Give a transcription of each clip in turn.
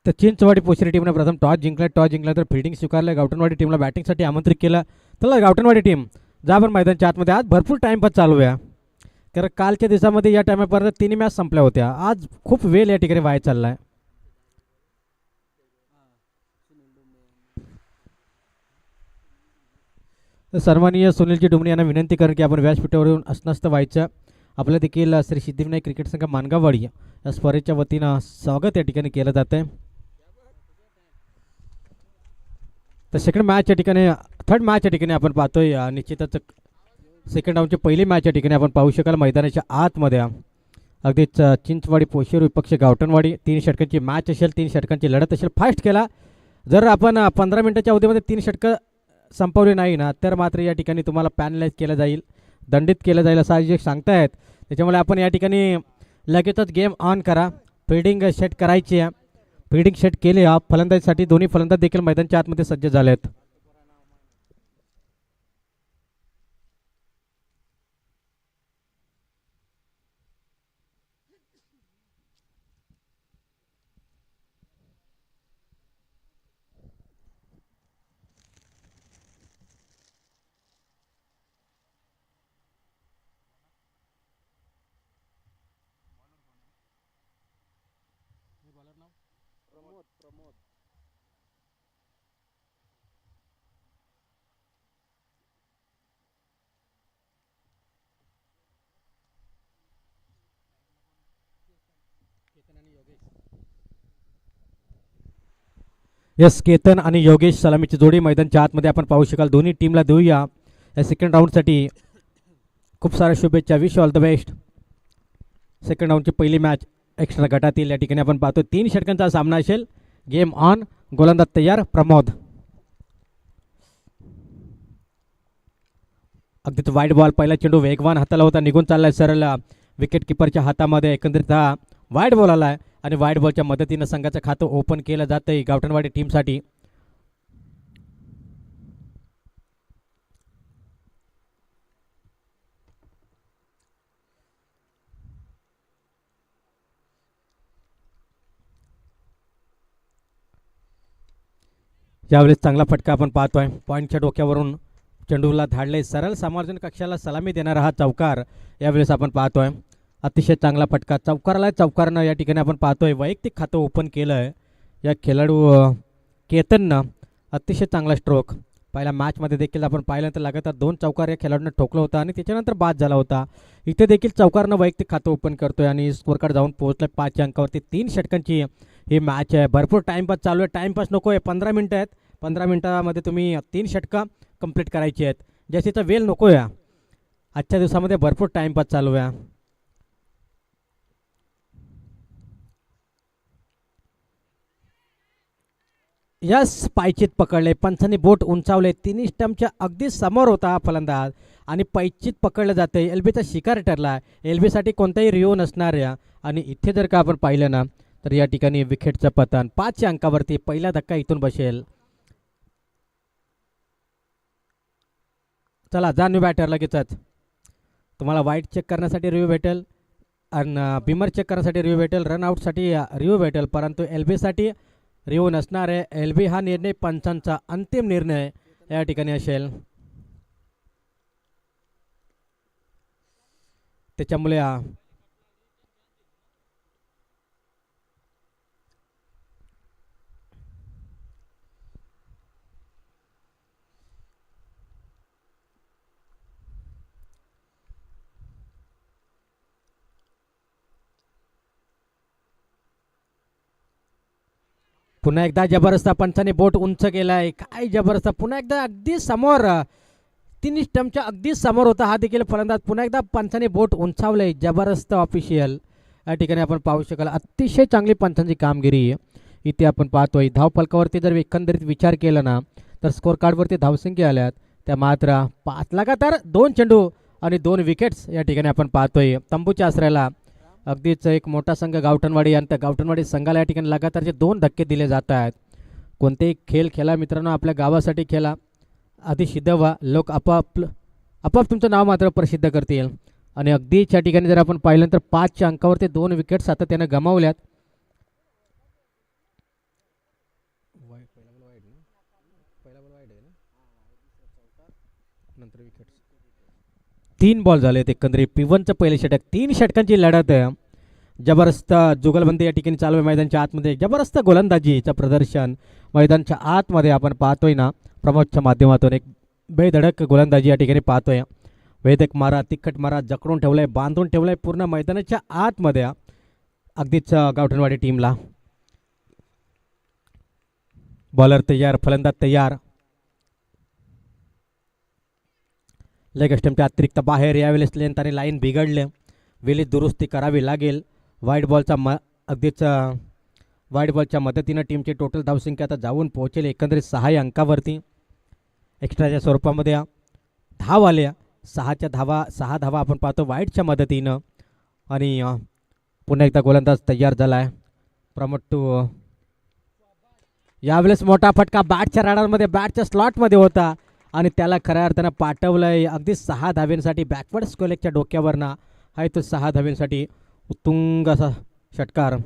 तर चिंचवाडी पोशेरी टीमने प्रथम टॉस जिंकला तर फिल्डिंग स्वीकारलं. गावठणवाडी टीमला बॅटिंगसाठी आमंत्रित केलं. चला गावठणवाडी टीम जा पण मैदानच्या आतमध्ये. आज भरपूर टाईमपास चालू आहे, कारण कालच्या दिवसामध्ये या टायमापर्यंत तिन्ही मॅच संपल्या होत्या. आज खूप वेळ या ठिकाणी वाया चालला आहे. तर सन्माननीय सुनीलजी डुमणे यांना विनंती करेन की आपण व्यासपीठावरून अस्वस्थ व्हायचं. आपलं देखील श्री सिद्धिविनायक क्रिकेट संघ मानगाववाडी या स्पर्धेच्या वतीनं स्वागत या ठिकाणी केलं जातं आहे. तर सेकंड मॅच या ठिकाणी थर्ड मॅच या ठिकाणी आपण पाहतोय. निश्चितच सेकंड राऊंडची पहिली मॅच या ठिकाणी आपण पाहू शकाल मैदानाच्या आतमध्ये. अगदीच चिंचवाडी पोशेर विपक्ष गावठणवाडी 3 षटकांची मॅच असेल, 3 षटकांची लढत असेल. फास्ट केला जर आपण 15 मिनिटाच्या अवधीमध्ये 3 षटकं संपवली नाही ना, तर मात्र या ठिकाणी तुम्हाला पॅनलाइज केलं जाईल, दंडित केलं जाईल असं जे सांगतायत. त्याच्यामुळे आपण या ठिकाणी लगेचच गेम ऑन करा. फिल्डिंग सेट करायची आहे. फिल्डिंग सेट केली फलंदाजीसाठी. दोन्ही फलंदाज देखील मैदानाच्या आतमध्ये सज्ज झालेत. यस, केतन आणि योगेश सलामीची जोडी मैदानच्या आतमध्ये आपण पाहू शकाल. दोन्ही टीमला देऊया या सेकंड राऊंडसाठी खूप साऱ्या शुभेच्छा. Wish all the best. Second राऊंडची पहिली मॅच एक्स्ट्रा गटातील या ठिकाणी आपण पाहतो 3 षटकांचा सामना असेल. Game on. गोलंदाज तयार प्रमोद. अगदीच वाईड बॉल. पहिला चेंडू वेगवान हाताला होता, निघून चाललाय सरळ विकेट किपरच्या हातामध्ये. एकंदरीत हा वाईड बॉल आलाय आणि वाईड बॉलच्या मदतीनं संघाचं खातं ओपन केलं जातंय गावठणवाडी टीमसाठी. यावेळेस चांगला फटका आपण पाहतोय. पॉईंटच्या डोक्यावरून चेंडूला धाडले. सरळ समार्जन कक्षाला सलामी देणारा हा चौकार यावेळेस आपण पाहतोय. अतिशय चांगला फटका चौकाराला. चौकारनं या ठिकाणी आपण पाहतोय वैयक्तिक खातं ओपन केलं आहे या खेळाडू केतननं. अतिशय चांगला स्ट्रोक. पहिल्या मॅचमध्ये देखील आपण पाहिलं तर लगातार 2 चौकार या खेळाडूनं ठोकलं होतं आणि त्याच्यानंतर बाद झाला होता. इथे देखील चौकारनं वैयक्तिक खातं ओपन करतोय आणि स्कोर कार्ड जाऊन पोहोचलं 5 अंकावरती. 3 षटकांची ही मॅच आहे. भरपूर टाईमपास चालू आहे. टाईमपास नको आहे. 15 मिनटं आहेत. 15 मिनटामध्ये तुम्ही 3 षटकं कंप्लीट करायची आहेत. जास्तीचा वेळ नको आहे. आजच्या दिवसामध्ये भरपूर टाईमपास चालू आहे. यस, पायचीत पकडले. पंचांनी बोट उंचावले. 3 स्टंपच्या अगदी समोर होता हा फलंदाज आणि पायचीत पकडलं जाते. एलबीचा शिकार ठरला. एलबीसाठी कोणताही रिओ नसणार आहे. आणि इथे जर का आपण पाहिलं ना, तर या ठिकाणी विकेटचं पतन. 5 अंकावरती पहिला धक्का इथून बसेल. चला जान्हवी बॅटर लगेचच. तुम्हाला वाईट चेक करण्यासाठी रिव्ह्यू भेटेल आणि बिमर चेक करण्यासाठी रिव्ह्यू भेटेल. रनआउटसाठी रिव्ह्यू भेटेल, परंतु एलबीसाठी रिव्ह्यू नसणार आहे. एलबी हा निर्णय पंचांचा अंतिम निर्णय या ठिकाणी असेल. त्याच्यामुळे पुन्हा एकदा जबरदस्त पंचाने बोट उंच केलाय. काय जबरदस्त. पुन्हा एकदा अगदी समोर 3 स्टंपच्या अगदी समोर होता हा देखील फलंदाज. पुन्हा एकदा पंचाने बोट उंचावलंय. जबरदस्त ऑफिशियल या ठिकाणी आपण पाहू शकाल. अतिशय चांगली पंचांची कामगिरी इथे आपण पाहतोय. धावफलकावरती जर एकंदरीत विचार केला ना, तर स्कोर कार्डवरती धावसंख्या आल्यात त्या मात्र 5 लगातार 2 चेंडू आणि 2 विकेट्स या ठिकाणी आपण पाहतोय. तंबूच्या आसऱ्याला अगदीच एक मोठा संघ गावठणवाडी आणि त्या गावठणवाडी संघाला या ठिकाणी लगातारचे 2 धक्के दिले जात आहेत. कोणतेही खेळ खेळा मित्रांनो, आपल्या गावासाठी खेळा. आधी सिद्ध व्हा. लोक आपाप तुमचं नाव मात्र प्रसिद्ध करतील. आणि अगदीच या ठिकाणी जर आपण पाहिलं तर 5च्या अंकावरती 2 विकेट्स आता त्यानं गमावल्यात. नंतर विकेट. 3 बॉल झालेत एकंदरीत. P1चं पहिले षटक. 3 षटकांची लढत आहे. जबरदस्त जुगलबंदी या ठिकाणी चालू आहे मैदानच्या आतमध्ये. जबरदस्त गोलंदाजीचं प्रदर्शन मैदानच्या आतमध्ये आपण पाहतोय ना प्रमोदच्या माध्यमातून. एक बेधडक गोलंदाजी या ठिकाणी पाहतोय. वेदक मारा, तिखट मारा जकडून ठेवलाय, बांधून ठेवलाय पूर्ण मैदानाच्या आतमध्ये अगदीच गावठणवाडी टीमला. बॉलर तयार, फलंदाज तयार. लेग स्टंपच्या अतिरिक्त बाहेर यावेळेस लेंथ आणि लाईन बिघडले. वेळी दुरुस्ती करावी लागेल. वाईट बॉलचा अगदीच वाईट बॉलच्या मदतीनं टीमची टोटल धावसंख्या आता जाऊन पोहोचेल एकंदरीत 6 अंकावरती. एक्स्ट्राच्या स्वरूपामध्ये धाव आल्या. 6 धावा आपण पाहतो वाईटच्या मदतीनं. आणि पुन्हा एकदा गोलंदाज तयार झाला आहे प्रमोद टू. यावेळेस मोठा फटका बॅटच्या राडारमध्ये, बॅटच्या स्लॉटमध्ये होता आणि त्याला खऱ्या अर्थानं पाठवलंय. अगदी 6 धाव्यांसाठी बॅकवर्ड स्कोलेकच्या डोक्यावरनं आहे तो 6 धाव्यांसाठी उत्तुंग असा षटकार.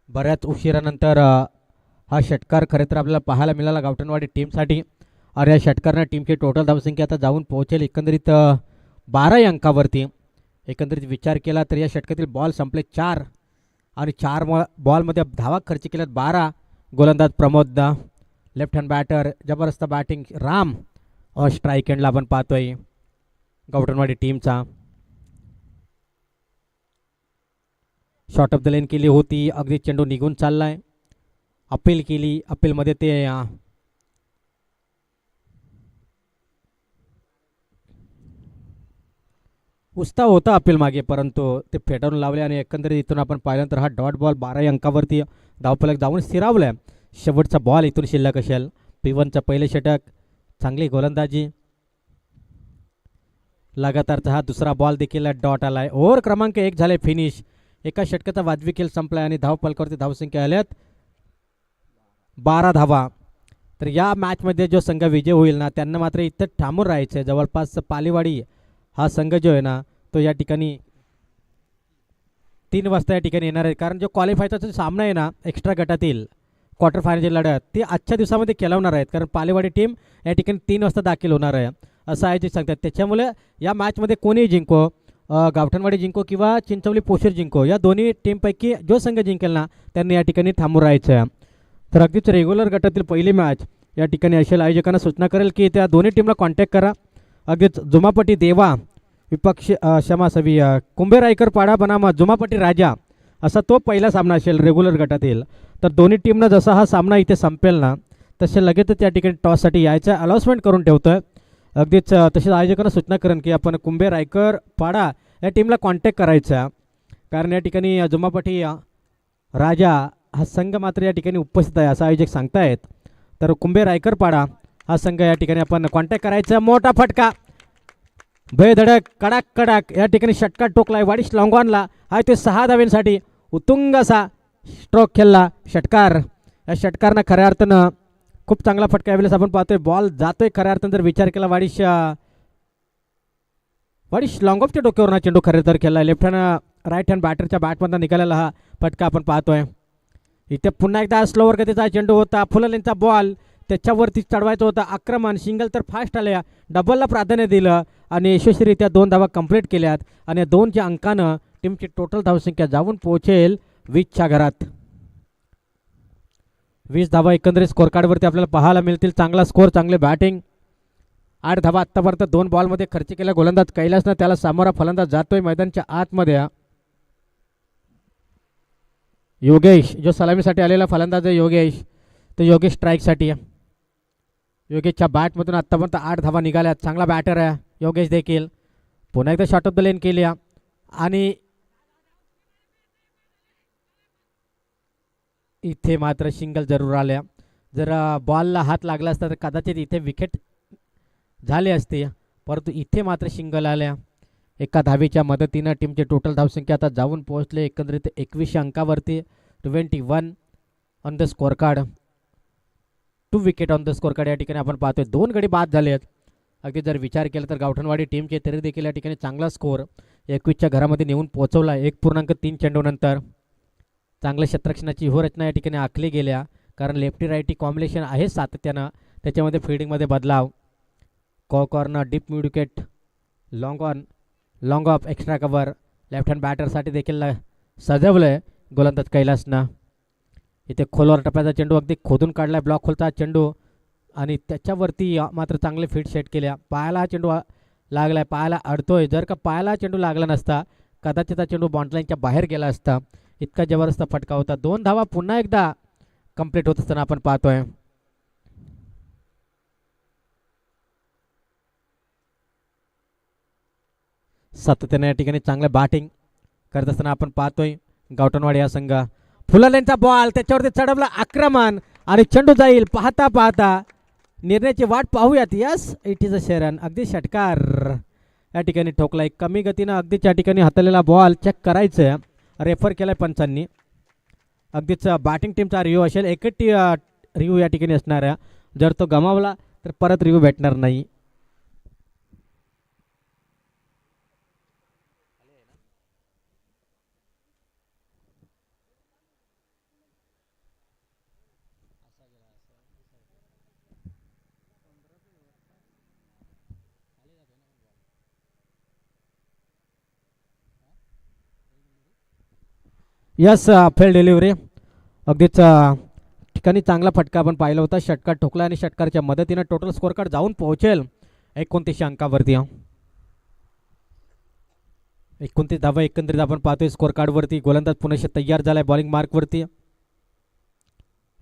बऱ्याच उशिरानंतर हा षटकार खरे तर आपल्याला पाहायला मिळाला गावठणवाडी टीमसाठी. आणि या षटकारनं टीमची टोटल धावसंख्या आता जाऊन पोहोचेल एकंदरीत 12 अंकावरती. एकंदरीत विचार केला तर या षटकातील बॉल संपले 4 आणि 4 बॉलमध्ये धावा खर्च केल्यात 12. गोलंदाज प्रमोद, लेफ्ट हँड बॅटर, जबरदस्त बॅटिंग राम. स्ट्राईक एंडला आपण पाहतोय गावठणवाडी टीमचा. शॉर्ट ऑफ द लेन केली होती, अगदी चेंडू निघून चाललाय. अपील केली, अपीलमध्ये ते उत्साह होता अपील मागे, परंतु ते फेटाळून लावले आणि एकंदरीत इथून आपण पाहिल्यानंतर हा डॉट बॉल 12 अंकावरती धावफलक जाऊन स्थिरावलाय. शेवटचा बॉल इथून शिल्लक असेल. P1चं पहिले षटक, चांगली गोलंदाजी. लगातारचा हा दुसरा बॉल देखील डॉट आलाय. ओव्हर क्रमांक 1 झाले फिनिश. एका षटकाचा वाजवी खेळ संपलाय आणि धावफलकावरती धावसंख्या आल्यात 12 धावा. तर या मॅचमध्ये जो संघ विजय होईल ना त्यांना मात्र इथं थांबून राहायचं आहे. जवळपास पालीवाडी हा संघ जो आहे ना तो या ठिकाणी 3 वाजता या ठिकाणी येणार आहे. कारण जो क्वालिफायचा जो सामना आहे ना एक्स्ट्रा गटातील क्वार्टर फायनलची लढत ती आजच्या दिवसामध्ये खेळवणार आहेत. कारण पालेवाडी टीम या ठिकाणी 3 वाजता दाखल होणार आहे असं आयोजक सांगतात. त्याच्यामुळे या मॅचमध्ये कोणीही जिंको, गावठणवाडी जिंको किंवा चिंचवली पोशेर जिंको, या दोन्ही टीमपैकी जो संघ जिंकेल ना त्यांनी या ठिकाणी थांबून राहायचं आहे. तर अगदीच रेग्युलर गटातील पहिली मॅच या ठिकाणी असेल. आयोजकांना सूचना करेल की त्या दोन्ही टीमला कॉन्टॅक्ट करा. अगदीच जुमापटी देवा विपक्ष क्षमासवी कुंभे रायकर पाडा बनामा जुमापटी राजा असा तो पहिला सामना असेल रेग्युलर गटातील. तर दोन्ही टीमनं जसा हा सामना इथे संपेल ना तसे लगेचच या ठिकाणी टॉससाठी यायचं अनाउन्समेंट करून ठेवतो आहे. अगदीच तसेच आयोजकांना सूचना करेन की आपण कुंभे रायकर पाडा या टीमला कॉन्टॅक्ट करायचा. कारण या ठिकाणी जुमापटी राजा हा संघ मात्र या ठिकाणी उपस्थित आहे असं आयोजक सांगतायत. तर कुंभे रायकर पाडा हा संघ या ठिकाणी आपण कॉन्टॅक्ट करायचा. मोठा फटका बेधडक कडाक कडाक या ठिकाणी षटकार टोकलाय वाडिश लॉंगॉनला. हा ते 6 धाव्यांसाठी उत्तुंग असा स्ट्रोक खेळला षटकार. या षटकारनं खऱ्या अर्थानं खूप चांगला फटका यावेळेस आपण पाहतोय. बॉल जातोय खऱ्या अर्थानं जर विचार केला वाडिश लॉंगॉफच्या डोक्यावर हा चेंडू खरे तर खेळला. लेफ्ट हँड राईट हँड बॅटरच्या बॅटमधून निघालेला हा फटका आपण पाहतोय. इथे पुन्हा एकदा स्लोवर गतीचा चेंडू होता. फुललेंचा बॉल त्याच्यावरती चढवायचा होता. आक्रमण सिंगल तर फास्ट आल्या, डबलला प्राधान्य दिलं आणि यशस्वीरित्या 2 धावा कंप्लीट केल्यात. आणि 2च्या अंकानं टीमची टोटल धावसंख्या जाऊन पोहोचेल 20च्या घरात. 20 धावा एकंदरीत स्कोर कार्डवरती आपल्याला पाहायला मिळतील. चांगला स्कोर, चांगले बॅटिंग. 8 धावा आत्तापर्यंत 2 बॉलमध्ये खर्च केला गोलंदाज कैलासनं. त्याला सामोरा फलंदाज जातोय मैदानच्या आतमध्ये. योगेश जो सलामीसाठी आलेला फलंदाज आहे योगेश, तर योगेश स्ट्राईकसाठी. योगेशच्या बॅटमधून आत्तापर्यंत 8 धावा निघाल्या. चांगला बॅटर आहे योगेश देखील. पुन्हा एकदा शॉर्ट ऑफ द लेन केली आणि इथे मात्र सिंगल जरूर आल्या. जर बॉलला हात लागला असता तर कदाचित इथे विकेट झाले असते, परंतु इथे मात्र सिंगल आल्या. एका धावेच्या मदतीनं टीमची टोटल धावसंख्या आता जाऊन पोहोचले एकंदरीत 21 अंकावरती. 21 on the score card, 2 wicket on the score card या ठिकाणी आपण पाहतोय. 2 गडी बाद झाले आहेत. अगदी जर विचार केला तर गावठणवाडी टीमचे तरी देखील या ठिकाणी चांगला स्कोर 21च्या घरामध्ये नेऊन पोहोचवला 1.3 चेंडूनंतर. चांगल्या क्षेत्ररक्षणाची रचना या ठिकाणी आखली गेल्या, कारण लेफ्टी राईटी कॉम्बिनेशन आहे सातत्यानं. त्याच्यामध्ये फिल्डिंगमध्ये बदलाव, corner, deep mid wicket, long off, extra cover, left hand बॅटरसाठी देखील सजवलं आहे गोलंदाज कैलासनं. इथे खोलवर टप्प्याचा चेंडू अगदी खोदून काढला, ब्लॉक खोलचा चेंडू आणि त्याच्यावरती मात्र चांगले फीट सेट केल्या. पायाला हा चेंडू लागला आहे, पायाला अडतोय. जर का पायाला चेंडू लागला नसता कदाचित हा चेंडू बाउंड्रीलाईनच्या बाहेर गेला असता. इतका जबरदस्त फटका होता. 2 धावा पुन्हा एकदा कंप्लीट होत असताना आपण पाहतोय. सातत्याने या ठिकाणी चांगलं बॅटिंग करत असताना आपण पाहतोय गावठणवाडी हा संघ. फुलालेंचा बॉल, त्याच्यावरती चढवलं आक्रमण आणि चेंडू जाईल. पाहता पाहता निर्णयाची वाट पाहूयात. यस, इट इज अ शेरन. अगदी षटकार या ठिकाणी ठोकलाय. कमी गतीनं अगदीच या ठिकाणी हाताळलेला बॉल चेक करायचं रेफर केलाय पंचांनी. अगदीच बॅटिंग टीमचा रिव्ह्यू असेल, एकच रिव्ह्यू या ठिकाणी असणार आहे. जर तो गमावला तर परत रिव्ह्यू भेटणार नाही. Yes, fail delivery. अगदीच ठिकाणी चांगला फटका आपण पाहिला होता. षटकार ठोकला आणि षटकारच्या मदतीनं टोटल स्कोअर कार्ड जाऊन पोहोचेल 29 अंकावरती. 29 धावा एकंदरीत आपण पाहतोय स्कोअर कार्डवरती. गोलंदाज पुन्हा तयार झालाय बॉलिंग मार्कवरती.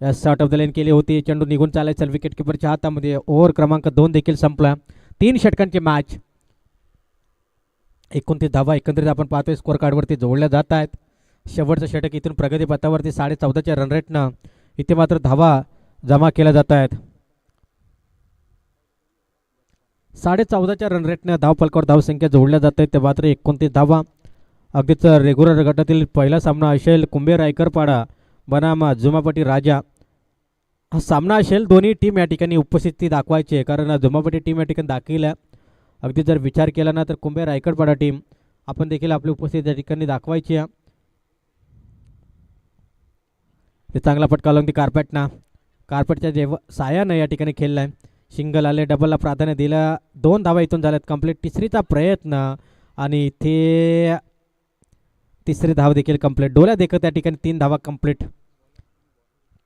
शॉट ऑफ द लेन केली होती. चेंडू निघून चालायचा विकेट किपरच्या हातामध्ये. ओव्हर क्रमांक 2 देखील संपला. 3 षटकांची मॅच. 29 धावा एकंदरीत आपण पाहतोय स्कोअर कार्डवरती जोडल्या जात आहेत. शेवटचं षटक इथून प्रगती पथावरती 14.5च्या रन रेटनं इथे मात्र धावा जमा केल्या जात आहेत. 14.5च्या रन रेटनं धावफलकावर धावसंख्या जोडल्या जात आहेत. ते मात्र 29 धावा. अगदीच रेग्युलर गटातील पहिला सामना असेल कुंभे रायकरपाडा बनाम जुमापटी राजा हा सामना असेल. दोन्ही टीम या ठिकाणी उपस्थिती दाखवायची आहे, कारण जुमापटी टीम या ठिकाणी दाखल आहे. अगदी जर विचार केला ना तर कुंभे रायकरपाडा टीम आपण देखील आपली उपस्थिती या ठिकाणी दाखवायची आहे. ते चांगला फटका लावून ती कार्पेटच्या सायानं या ठिकाणी खेळला आहे. सिंगल आले, डबलला प्राधान्य दिलं. 2 धावा इथून झाल्यात कंप्लीट. तिसरीचा प्रयत्न आणि इथे तिसरी धाव देखील कंप्लीट. डोल्या देखत त्या ठिकाणी 3 धावा कंप्लीट.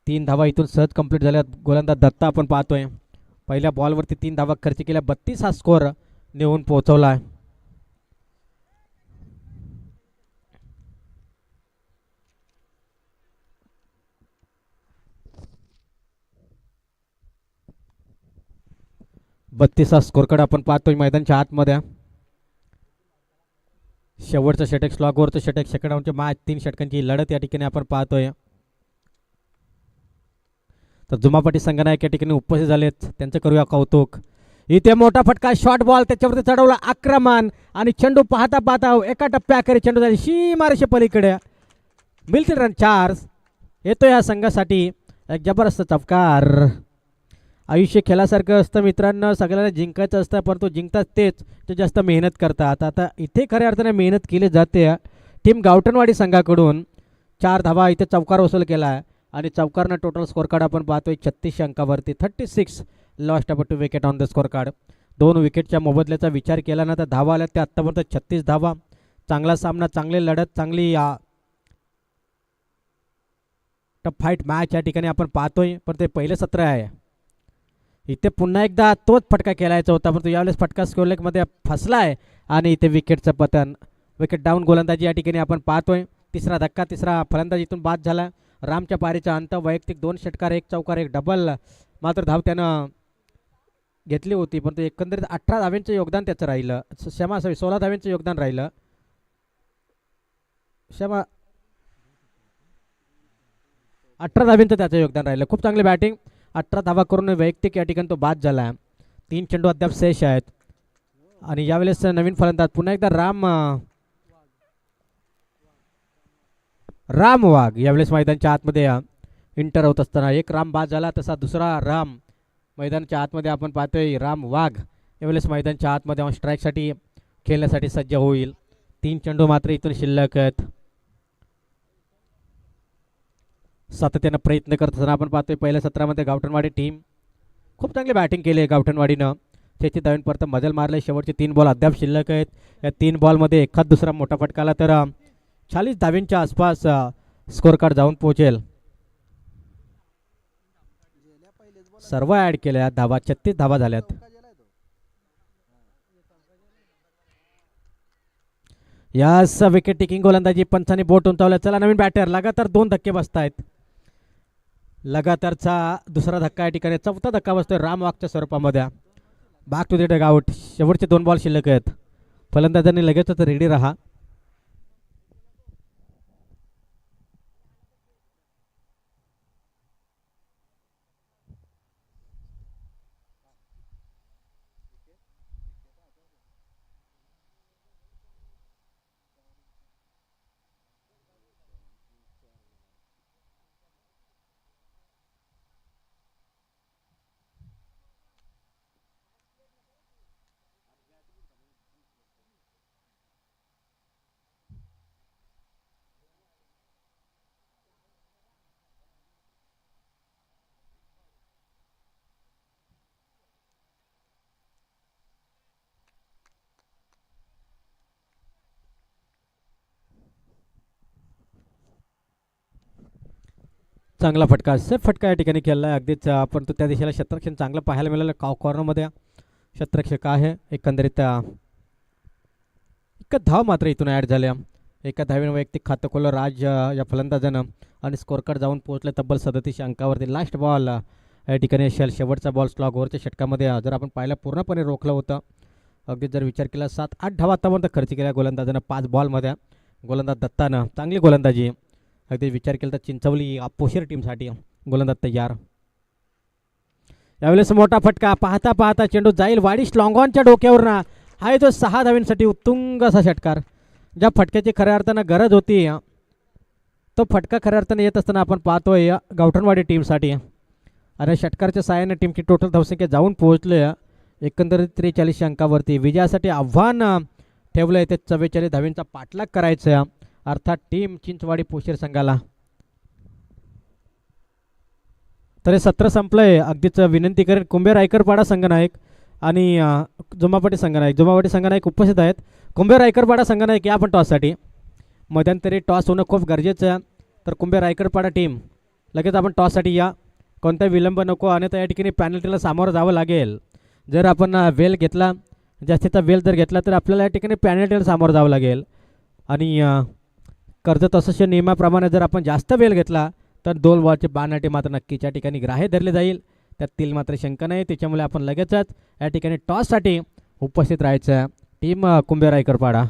3 धावा इथून सहज कंप्लीट झाल्यात. गोलंदाज दत्ता आपण पाहतोय पहिल्या बॉलवरती 3 धावा खर्च केल्या. 32 हा स्कोअर नेऊन पोहोचवला आहे. बत्तीसा स्कोरकडे आपण पाहतोय मैदानच्या आतमध्ये. शेवटचं षटक, स्लॉगवरचं षटक, सेकंड राऊंडच्या मॅच. 3 षटकांची लढत या ठिकाणी आपण पाहतोय. तर जुमापटी संघनायक या ठिकाणी उपस्थित झालेत, त्यांचं करूया कौतुक. इथे मोठा फटका, शॉर्ट बॉल, त्याच्यावरती चढवला आक्रमण आणि चेंडू पाहता पाहता एका टप्प्याखेरी चेंडू झाली सीमारेषे पलीकडे. मिळतील रन 4. येतो या संघासाठी एक जबरदस्त चपकार. आयुष्य खेळासारखं असतं मित्रांनो, सगळ्यांना जिंकायचं असतं, परंतु जिंकतात तेच ते जास्त मेहनत करतात. आता इथे खऱ्या अर्थाने मेहनत केली जाते. टीम गावठणवाडी संघाकडून 4 धावा इथे चौकार वसूल केला आहे आणि चौकारनं टोटल स्कोअर कार्ड आपण पाहतोय 36 अंकावरती. 36 lost about 2 wicket on the score card. 2 विकेटच्या मोबदल्याचा विचार केला ना तर धावा आल्या त्या आत्तापर्यंत 36 धावा. चांगला सामना, चांगली लढत, चांगली टफ फाईट मॅच या ठिकाणी आपण पाहतोय. पण ते पहिलं सत्र आहे. इथे पुन्हा एकदा तोच फटका खेळायचा होता, परंतु यावेळेस फटका स्कोअरलेगमध्ये फसला आहे आणि इथे विकेटचं पतन. विकेट डाऊन गोलंदाजी या ठिकाणी आपण पाहतोय. तिसरा धक्का, तिसरा फलंदाजीतून बाद झाला. रामच्या पारीचा अंत. वैयक्तिक 2 षटकार, 1 चौकार, 1 डबल मात्र धाव त्यानं घेतली होती, परंतु एकंदरीत 18 धाव्यांचं योगदान त्याचं राहिलं. 16 धाव्यांचं योगदान राहिलं. 18 धाव्यांचं त्याचं योगदान राहिलं. खूप चांगली बॅटिंग. 18 धावा करून वैयक्तिक या ठिकाणी तो बाद झाला आहे. 3 चेंडू अद्याप शेष आहेत आणि यावेळेस नवीन फलंदाज पुन्हा एकदा राम वाघ यावेळेस मैदानाच्या आतमध्ये इंटर होत असताना. एक राम बाद झाला, तसा दुसरा राम मैदानाच्या आतमध्ये आपण पाहतोय. राम वाघ यावेळेस मैदानाच्या आतमध्ये ऑन स्ट्राईकसाठी खेळण्यासाठी सज्ज होईल. 3 चेंडू मात्र इथून शिल्लक आहेत. सातत्यानं प्रयत्न करत असताना आपण पाहतोय पहिल्या सत्रामध्ये गावठणवाडी टीम खूप चांगली बॅटिंग केली आहे गावठणवाडीनं. 33 धावांपर्यंत मजल मारले. शेवटचे 3 बॉल अद्याप शिल्लक आहेत. या 3 बॉलमध्ये एखाद दुसरा मोठा फटका आला तर 40 धावींच्या आसपास स्कोर कार्ड जाऊन पोहोचेल. सर्व ॲड केल्या धावा, 36 धावा झाल्यात. यास विकेट टेकिंग गोलंदाजी पंचाने बोट उंचावलं. चला नवीन बॅटर, लगातार 2 धक्के बसतायत. लगातारचा दुसरा धक्का या ठिकाणी, चौथा धक्का बसतोय राम वाकच्या स्वरूपामध्ये. Back to the dugout. शेवटचे 2 बॉल शिल्लक आहेत. फलंदाजांनी लगेचच रेडी राहा. चांगला फटका, सेफ फटका या ठिकाणी केला आहे अगदीच. परंतु त्या दिशेला शतरक्षण चांगलं पाहायला मिळालं. कॉर्नरमध्ये शतरक्षक आहे. एकंदरीत एक धाव मात्र इथून ॲड झाल्या. एका धावीनं वैयक्तिक खातं खोलं राज या फलंदाजानं आणि स्कोर कार्ड जाऊन पोहोचले तब्बल 37 अंकावरती. लास्ट बॉल या ठिकाणी शेवटचा बॉल स्लॉग ओव्हरच्या षटकामध्ये जर आपण पाहिलं पूर्णपणे रोखलं होतं. अगदी जर विचार केला 7-8 धावा आतापर्यंत खर्च केल्या गोलंदाजानं 5 बॉलमध्ये. गोलंदाज दत्तानं चांगली गोलंदाजी. अगदी विचार केला तर चिंचवली अपोशीर टीमसाठी गोलंदाज तयार. यावेळेस मोठा फटका, पाहता पाहता चेंडू जाईल वाडिश लॉंगॉनच्या डोक्यावरनं. हा तो 6 धावींसाठी उत्तुंग असा षटकार. ज्या फटक्याची खऱ्या अर्थानं गरज होती तो फटका खऱ्या अर्थानं येत असताना आपण पाहतोय गावठणवाडी टीमसाठी. आणि षटकारच्या साहाय्याने टीमची टोटल धावसंख्या जाऊन पोहोचले एकंदरीत 43 अंकावरती. विजयासाठी आव्हान ठेवलं आहे ते 44 धावींचा पाठलाग करायचा अर्थात टीम चिंचवाडी पोशीर संघाला. तर हे सत्र संपलंय. अगदीच विनंती करेन कुंभे रायकरपाडा संघनायक आणि जुमापटी संघनायक उपस्थित आहेत. कुंभे रायकरपाडा संघनायक या आपण टॉससाठी. मध्यंतरी टॉस होणं खूप गरजेचं आहे. तर कुंभे रायकरपाडा टीम लगेच आपण टॉससाठी या. कोणता विलंब नको आणि या ठिकाणी पॅनल्टीला सामोरं जावं लागेल. जर आपण वेल घेतला, जास्तीचा वेल जर घेतला तर आपल्याला या ठिकाणी पॅनल्टीला सामोरं जावं लागेल. आणि कर्जत असोसिएशन नियमाप्रमाणे जर आपण जास्त वेल घेतला तर 2 बॉलचे बाणाटे मात्र नक्कीच या ठिकाणी ग्राह्य धरले जाईल. त्यातील मात्र शंका नाही. त्याच्यामुळे आपण लगेचच या ठिकाणी टॉससाठी उपस्थित राहायचं टीम कुंभे रायकरपाडा.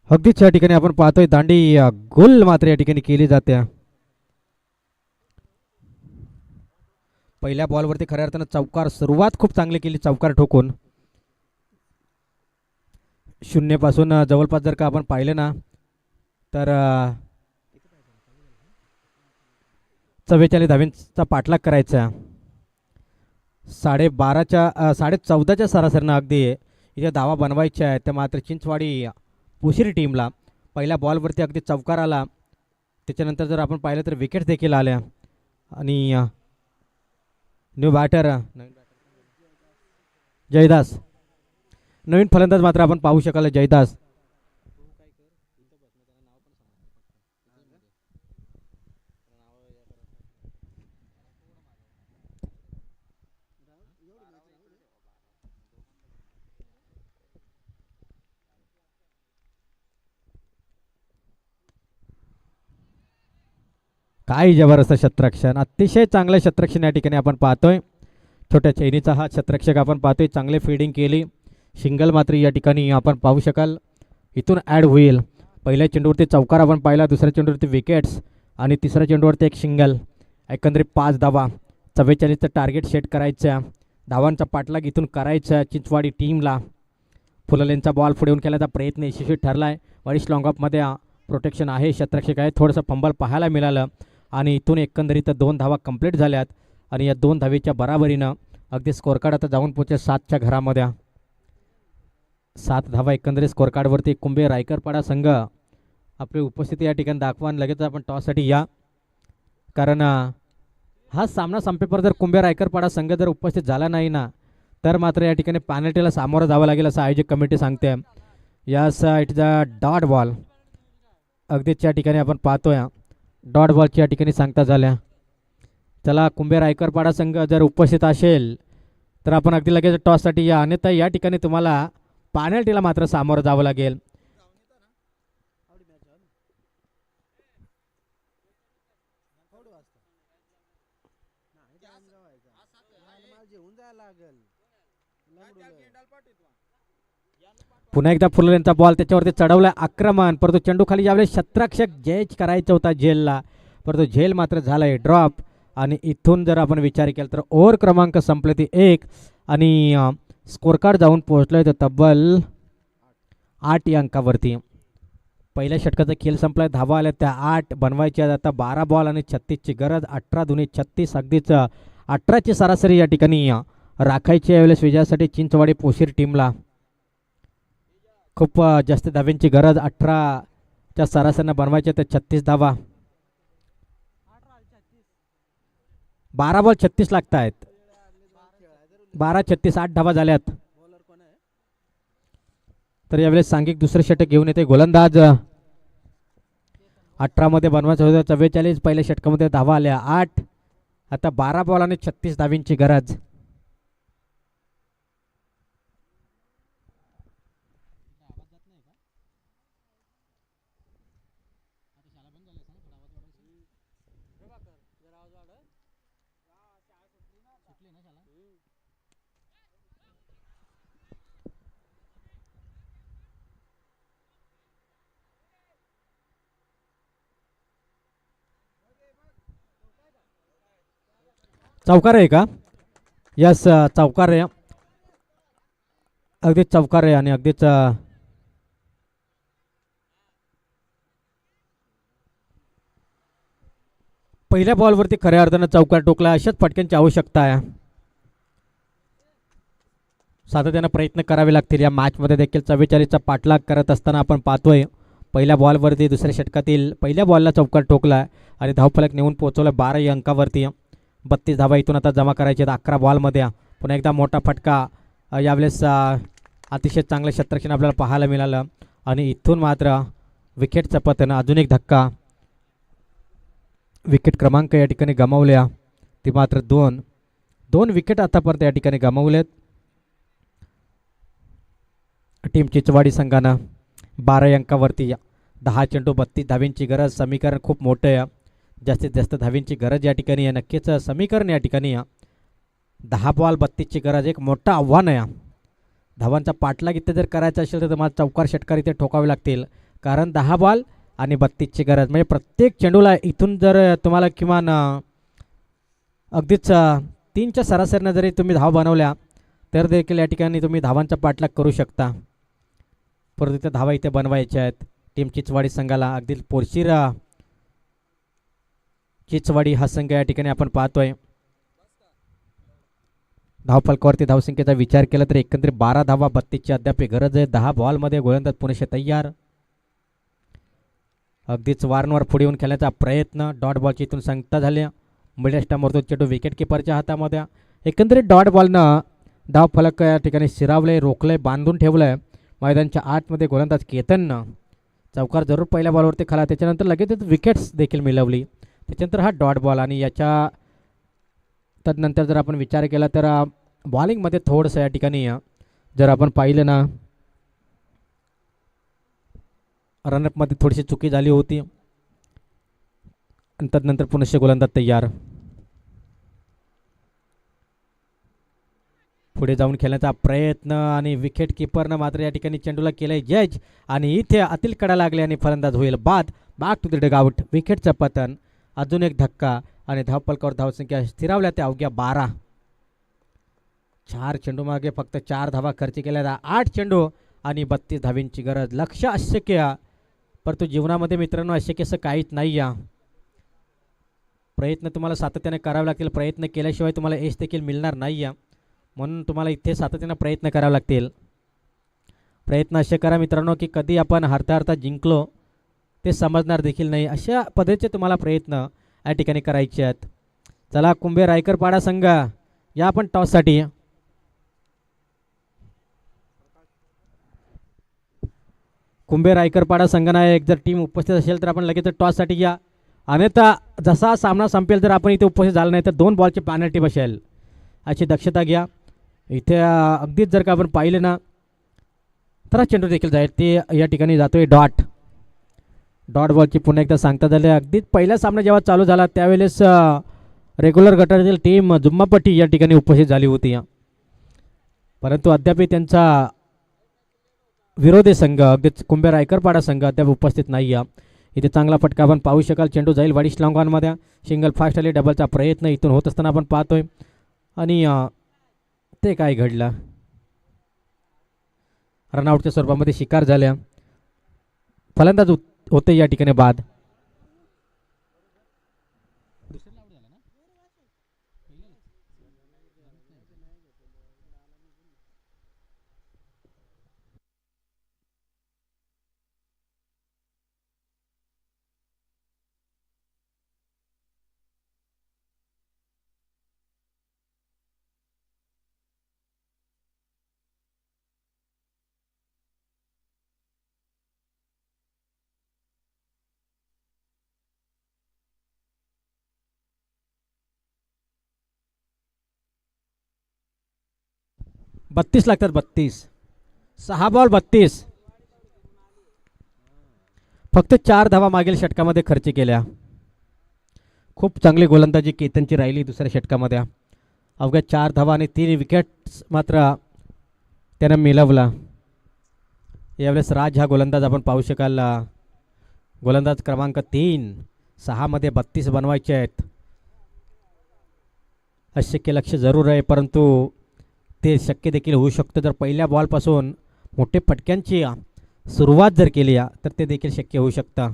अगदीच या ठिकाणी आपण पाहतोय दांडी गोल मात्र या ठिकाणी केली जाते. पहिल्या बॉलवरती खऱ्या अर्थानं चौकार सुरुवात खूप चांगली केली चौकार ठोकून. 0 पासून जवळपास जर का आपण पाहिले ना तर 44 धावांचा पाठलाग करायचा. 14.5च्या सरासरीनं अगदी इथे धावा बनवायच्या आहेत. त्या मात्र चिंचवाडी पुशिरी टीमला पहिल्या बॉलवरती अगदी चौकार आला. त्याच्यानंतर जर आपण पाहिलं तर विकेट्स देखील आल्या आणि न्यू बॅटर जयदास, नवीन फलंदाज मात्र आपण पाहू शकाल जयदास. काय जबरदस्त शतरक्षण, अतिशय चांगलं शतरक्षण या ठिकाणी आपण पाहतोय. छोट्या चैनीचा हा शतरक्षक आपण पाहतोय. चांगले फिल्डिंग केली. सिंगल मात्र या ठिकाणी आपण पाहू शकाल इथून ॲड होईल. पहिल्या चेंडूवरती चौकार आपण पाहिला, दुसऱ्या चेंडूवरती विकेट्स आणि तिसऱ्या चेंडूवरती एक सिंगल. एकंदरीत 5 धावा. 44चं टार्गेट सेट करायचं. धावांचा पाठलाग इथून करायचा चिंचवाडी टीमला. फुललेंचा बॉल पुढे येऊन केल्याचा प्रयत्न यशस्वी ठरला आहे. वरिष्ठ लॉंगऑफमध्ये प्रोटेक्शन आहे, शतरक्षक आहे. थोडंसं फंबल पाहायला मिळालं आणि इथून एकंदरीत 2 धावा कंप्लीट झाल्यात आणि या 2 धावेच्या बराबरीनं अगदी स्कोअर कार्ड आता जाऊन पोहोचले 7च्या घरामध्ये. 7 धावा एकंदरीत स्कोअर कार्डवरती. कुंभे रायकरपाडा संघ आपली उपस्थिती या ठिकाणी दाखवा आणि लगेच आपण टॉससाठी या, कारण हा सामना संपेपर्यंत जर कुंभे रायकरपाडा संघ जर उपस्थित झाला नाही ना तर मात्र या ठिकाणी पॅनल्टीला सामोरं जावं लागेल असं आयोजक कमिटी सांगते. यास it is a dot ball. अगदीच या ठिकाणी आपण पाहतोय डॉट बॉलची या ठिकाणी सांगता झाल्या. चला, कुंभे रायकरपाडा संघ जर उपस्थित असेल तर आपण अगदी लगेच टॉससाठी या, अन्यथा या ठिकाणी तुम्हाला पॅनल्टीला मात्र सामोरं जावं लागेल. पुन्हा एकदा फुलरेंचा बॉल त्याच्यावरती चढवला आक्रमण, परंतु चेंडू खाली ज्यावेळेस शतरक्षक जयच करायचा होता झेलला, परंतु झेल मात्र झालाय ड्रॉप. आणि इथून जर आपण विचार केला तर ओव्हर क्रमांक संपले ती 1 आणि स्कोर कार्ड जाऊन पोहोचलोय तर तब्बल 8 या अंकावरती. पहिल्या षटकाचा खेळ संपलाय. धावा आल्या त्या 8 बनवायच्या. आता 12 बॉल आणि 36ची गरज. 18 दुनी 36 अगदीच 18ची सरासरी या ठिकाणी राखायची यावेळेस विजयासाठी चिंचवाडी पोशीर टीमला. खूप जास्त धाव्यांची गरज. 18च्या सरासरीनं बनवायच्या त्या 36 धावा. 12 बॉल 36 लागत आहेत. 12-36 8 धावा झाल्यात. तर यावेळेस सांघिक दुसरे षटक घेऊन येते गोलंदाज. 18 मध्ये बनवायचं होतं 44. पहिल्या षटकामध्ये धावा आल्या 8. आता 12 बॉल आणि 36 धावींची गरज. चौकार आहे का? यस, चौकार आहे. अगदीच चौकार आहे आणि अगदीच पहिल्या बॉलवरती खऱ्या अर्थानं चौकार टोकला. अशाच फटक्यांची आवश्यकता आहे. सातत्यानं प्रयत्न करावे लागतील या मॅचमध्ये देखील. 44चा पाठलाग करत असताना आपण पाहतोय पहिल्या बॉलवरती दुसऱ्या षटकातील पहिल्या बॉलला चौकार टोकला आणि धावफलक नेऊन पोहोचवला 12 या अंकावरती. 32 धावा इथून आता जमा करायचे आहेत 11 बॉलमध्ये. पुन्हा एकदा मोठा फटका. यावेळेस अतिशय चांगलं शतरक्षण आपल्याला पाहायला मिळालं आणि इथून मात्र विकेटचं पतन. अजून एक धक्का. विकेट क्रमांक या ठिकाणी गमावल्या ती मात्र 2 विकेट आतापर्यंत या ठिकाणी गमावलेत टीम चिंचवाडी संघानं. 12 अंकावरती 10 चेंडू 32 धावींची गरज. समीकरण खूप मोठं आहे. जास्तीत जास्त धावींची गरज या ठिकाणी आहे. नक्कीच समीकरण या ठिकाणी 10 बॉल 32ची गरज एक मोठं आव्हान आहे. धावांचा पाठलाग इथे जर करायचा असेल तर तुम्हाला चौकार षटकार इथे ठोकावे लागतील, कारण 10 बॉल आणि 32ची गरज, म्हणजे प्रत्येक चेंडूला इथून जर तुम्हाला किमान अगदीच 3च्या सरासरीनं जरी तुम्ही धाव बनवल्या तर देखील या ठिकाणी तुम्ही धावांचा पाठलाग करू शकता. परंतु त्या धावा इथे बनवायच्या आहेत टीम चिचवाडी संघाला. अगदी पोरशीर चिचवाडी हा संघ या ठिकाणी आपण पाहतोय. धावफलकावरती धावसंख्येचा विचार केला तर एकंदरीत 12 धावा, 32ची अद्याप गरज आहे. 10 बॉलमध्ये गोलंदाज पुरेसे तयार. अगदीच वारंवार पुढे येऊन खेळण्याचा प्रयत्न. डॉट बॉलची इथून सांगता झाल्या. मिडस्टामोरतो चेंडू विकेट किपरच्या हातामध्ये. एकंदरीत डॉट बॉलनं धावफलक या ठिकाणी शिरावलंय, रोखलंय, बांधून ठेवलंय. मैदानच्या आतमध्ये गोलंदाज केतननं चौकार जरूर पहिल्या बॉलवरती खाला, त्याच्यानंतर लगेचच विकेट्स देखील मिळवली. त्याच्यानंतर हा डॉट बॉल आणि याच्या तदनंतर जर आपण विचार केला तर बॉलिंगमध्ये थोडंसं या ठिकाणी जर आपण पाहिलं ना रनअपमध्ये थोडीशी चुकी झाली होती. तदनंतर पुनश्च गोलंदाज तयार. पुढे जाऊन खेळण्याचा प्रयत्न आणि विकेट किपरनं मात्र या ठिकाणी चेंडूला केलंय जज आणि इथे अतिल कडा लागले आणि फलंदाज होईल बाद. Back to the dugout. विकेटचं पतन. अजून एक धक्का आणि धावफलकावर धावसंख्या स्थिरावल्या त्या अवघ्या 12. 4 चेंडू मागे फक्त 4 धावा खर्च केल्या. 8 चेंडू आणि 32 धावींची गरज. लक्ष अशक्य, परंतु जीवनामध्ये मित्रांनो अशक्य असं काहीच नाही आहे. प्रयत्न तुम्हाला सातत्याने करावे लागतील. प्रयत्न केल्याशिवाय तुम्हाला यश देखील मिळणार नाही आहे. म्हणून तुम्हाला इथे सातत्याने प्रयत्न करावे लागतील. प्रयत्न असे करा मित्रांनो की कधी आपण हरता हरता जिंकलो ते समजणार देखील नाही. अशा पद्धतीचे तुम्हाला प्रयत्न या ठिकाणी करायचे आहेत. चला कुंभे रायकरपाडा संघ या आपण टॉससाठी. कुंभे रायकरपाडा संघाना एक जर टीम उपस्थित असेल तर आपण लगेच टॉससाठी या. अन्यथा जसा सामना संपेल जर आपण इथे उपस्थित झालं नाही तर 2 बॉलची पेनल्टी बसेल, अशी दक्षता घ्या. इथे अगदीच जर का आपण पाहिलं ना तर चेंडू देखील जाईल ते या ठिकाणी जातोय डॉट. डॉट बॉलची पुन्हा एकदा सांगता झाले. अगदीच पहिला सामना जेव्हा चालू झाला त्यावेळेस रेग्युलर गटातील टीम जुम्मापट्टी या ठिकाणी उपस्थित झाली होती, परंतु अद्याप त्यांचा विरोधी संघ अगदीच कुंभे रायकरपाडा संघ अद्याप उपस्थित नाही आहे. इथे चांगला फटका आपण पाहू शकाल. चेंडू जाईल वाडीश लॉंगॉनमध्ये. सिंगल फास्ट आले. डबलचा प्रयत्न इथून होत असताना आपण पाहतोय आणि ते काय घडलं. रनआउटच्या स्वरूपामध्ये शिकार झाल्या. फलंदाज होते या ठिकाणी बाद. बत्तीस लागतात. 32. 6 बॉल 32. फक्त 4 धावा मागील षटकामध्ये खर्च केल्या. खूप चांगली गोलंदाजी केतनची राहिली दुसऱ्या षटकामध्ये. अवघ्या 4 धावा आणि 3 विकेट्स मात्र त्यानं मिळवला. यावेळेस राज हा गोलंदाज आपण पाहू शकाल. गोलंदाज क्रमांक 3. 6 मध्ये 32 बनवायचे आहेत. अशक्य लक्ष जरूर आहे, परंतु ते शक्य देखील होऊ शकतं जर पहिल्या बॉलपासून मोठे फटक्यांची सुरुवात जर केली तर ते देखील शक्य होऊ शकतं.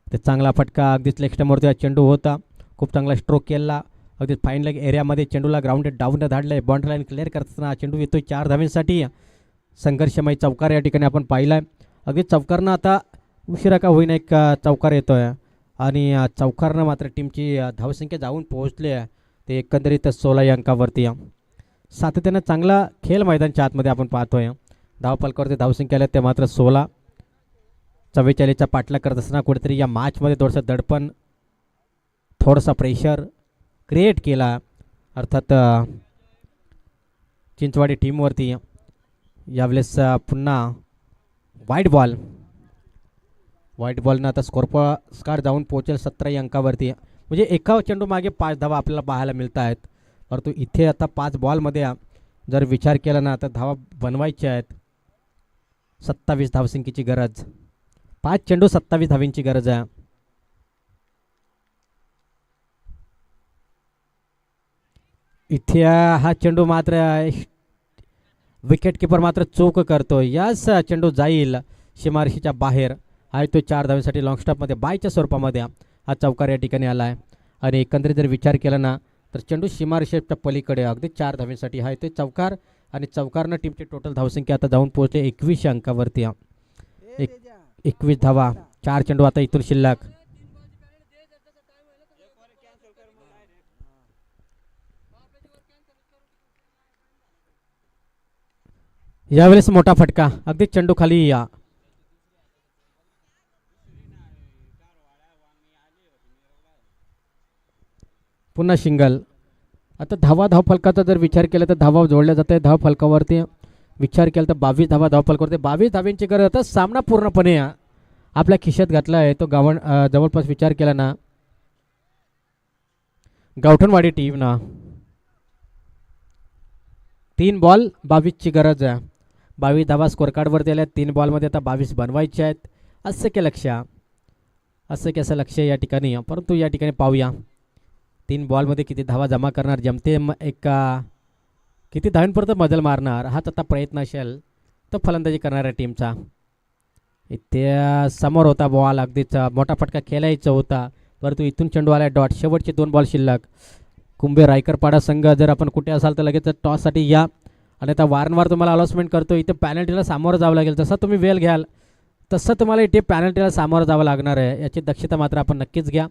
ते चांगला फटका अगदीच लेफ्टमवरती चेंडू होता. खूप चांगला स्ट्रोक केला. अगदीच फाईन लेग एरियामध्ये चेंडूला ग्राउंडेड डाऊन धाडलंय. बाउंड्री लाईन क्लिअर करताना चेंडू येतोय 4 धावांसाठी. संघर्षमय चौकार या ठिकाणी आपण पाहिलाय. अगदीच चौकारनं आता उशिरा का होईना एक चौकार येतोय आणि चौकारनं मात्र टीमची धावसंख्या जाऊन पोहोचली आहे ते एकंदरीत 16 अंकावरती. सातत्यानं चांगला खेळ मैदानच्या आतमध्ये आपण पाहतोय. धावफलकावरती धावसंख्या आल्या ते मात्र 16. 44चा पाठलाग करत असताना कुठेतरी या मॅचमध्ये थोडंसं दडपण, थोडासा प्रेशर क्रिएट केला अर्थात चिंचवाडी टीमवरती. यावेळेस पुन्हा वाईट बॉलनं आता स्कोर जाऊन पोहोचेल 17 अंकावरती. म्हणजे एका चेंडू मागे 5 धावा आपल्याला पाहायला मिळत आहेत, परंतु इथे आता 5 बॉलमध्ये जर विचार केला ना तर धावा बनवायच्या आहेत. 27 धावसंख्येची गरज. 5 चेंडू 27 धावींची गरज आहे. इथे हा चेंडू मात्र विकेट किपर मात्र चूक करतो. यास चेंडू जाईल सीमारेषेच्या बाहेर. आहे तो 4 धावांसाठी लॉंगस्टॉपमध्ये बायच्या स्वरूपामध्ये हा चौकार या ठिकाणी आला आहे. आणि एकंदरीत जर विचार केला ना तर चेंडू सीमारेषेच्या पलीकडे अगदी 4 धावांसाठी आहे ते चौकार. आणि चौकारनं टीमची टोटल धावसंख्या आता जाऊन पोहोचते 21 अंकावरती. 21 धावा, 4 चेंडू आता इथून शिल्लक. यावेळेस मोठा फटका, अगदी चेंडू खाली या. पुन्हा सिंगल. आता धाव फलकाचा जर विचार केला तर धावा जोडल्या जात आहे धाव फलकावरती. विचार केला तर 22 धावा धाव फलकावरती. 22 धाव्यांची गरज. आता सामना पूर्णपणे आपल्या खिशात घातला आहे तो जवळपास विचार केला ना गावठणवाडी टीम ना 3 बॉल 22 ची गरज आहे. 22 धावा स्कोर कार्डवरती आल्या. 3 बॉलमध्ये आता 22 बनवायचे आहेत. असं कसं लक्ष या ठिकाणी. परंतु या ठिकाणी पाहूया 3 बॉलमध्ये किती धावा जमा करणार जमते. किती धावांपर्यंत मजल मारणार हाच आता प्रयत्न असेल तो फलंदाजी करणाऱ्या टीमचा. इथे समोर होता बॉल, अगदीच मोठा फटका खेळायचा होता परंतु इथून चेंडू आला डॉट. शेवटचे 2 बॉल शिल्लक. कुंभे रायकरपाडा संघ जर आपण कुठे असाल तर लगेच टॉससाठी या. आणि आता वारंवार तुम्हाला अनाउन्समेंट करतो इथे पॅनल्टीला सामोरं जावं लागेल. जसं तुम्ही वेळ घ्याल तसं तुम्हाला इथे पॅनल्टीला सामोरं जावं लागणार आहे. याची दक्षता मात्र आपण नक्कीच घ्या.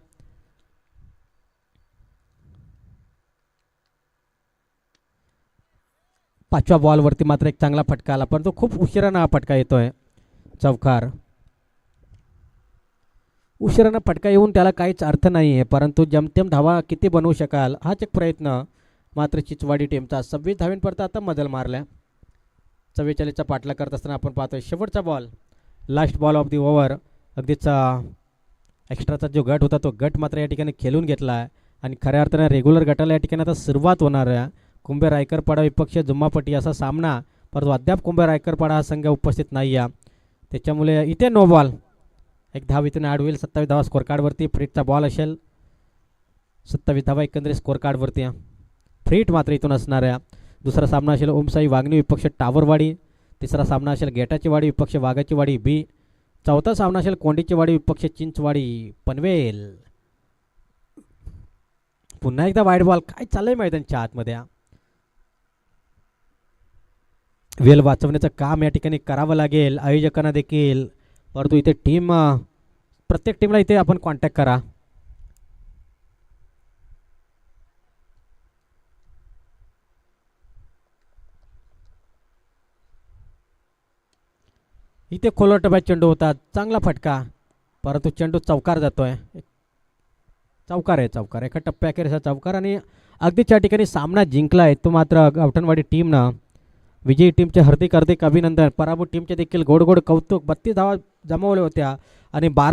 पाचव्या बॉलवरती मात्र एक चांगला फटका आला परंतु खूप उशिरानं हा फटका येतोय. चौकार. उशिरानं फटका येऊन त्याला काहीच अर्थ नाही आहे परंतु जमतेम धावा किती बनवू शकाल हाच एक प्रयत्न मात्र चिचवाडी टीमचा. 26 धावांपर्यंत आता मजल मारल्या. 44चा पाठला करत असताना आपण पाहतोय शेवटचा ball, last ball of the over. अगदीच एक्स्ट्राचा जो गट होता तो गट मात्र या ठिकाणी खेळून घेतला आहे. आणि खऱ्या अर्थाने रेग्युलर गटाला या ठिकाणी आता सुरुवात होणार आहे. कुंभे रायकरपाडा विपक्ष जुम्मापट्टी असा सामना परंतु अद्याप कुंभे रायकरपाडा हा संघ उपस्थित नाही आहे. त्याच्यामुळे इथे नो बॉल. एक धाव इथून ॲड होईल. 27 धावा स्कोर कार्डवरती. फ्रीटचा बॉल असेल. 27 धावा एकंदरीत स्कोर कार्डवरती. फ्रीट मात्र इथून असणार आहे. दुसरा सामना असेल ओमसाई वागणी विपक्ष टावरवाडी. तिसरा सामना असेल गेटाची वाडी विपक्ष वाघाची वाडी बी. चौथा सामना असेल कोंडीची वाडी विपक्ष चिंचवाडी पनवेल. पुन्हा एकदा वाईड बॉल. काय चाललंय मैदानच्या आतमध्ये. वेल वाचवण्याचं काम या ठिकाणी करावं लागेल आयोजकांना देखील. परंतु इथे प्रत्येक टीमला इथे आपण कॉन्टॅक्ट करा. इथे खोलवर टप्प्यात चेंडू होता. चांगला फटका परंतु चेंडू चौकार जातोय. चौकार आहे एका टप्प्याखेर चौकार. आणि अगदीच या ठिकाणी सामना जिंकला आहे तो मात्र गावठणवाडी टीमनं. विजयी टीमचे हार्दिक अभिनंदन. पराभूत टीमचे देखील गोड गोड कौतुक. 32 धावा जमवल्या होत्या आणि 12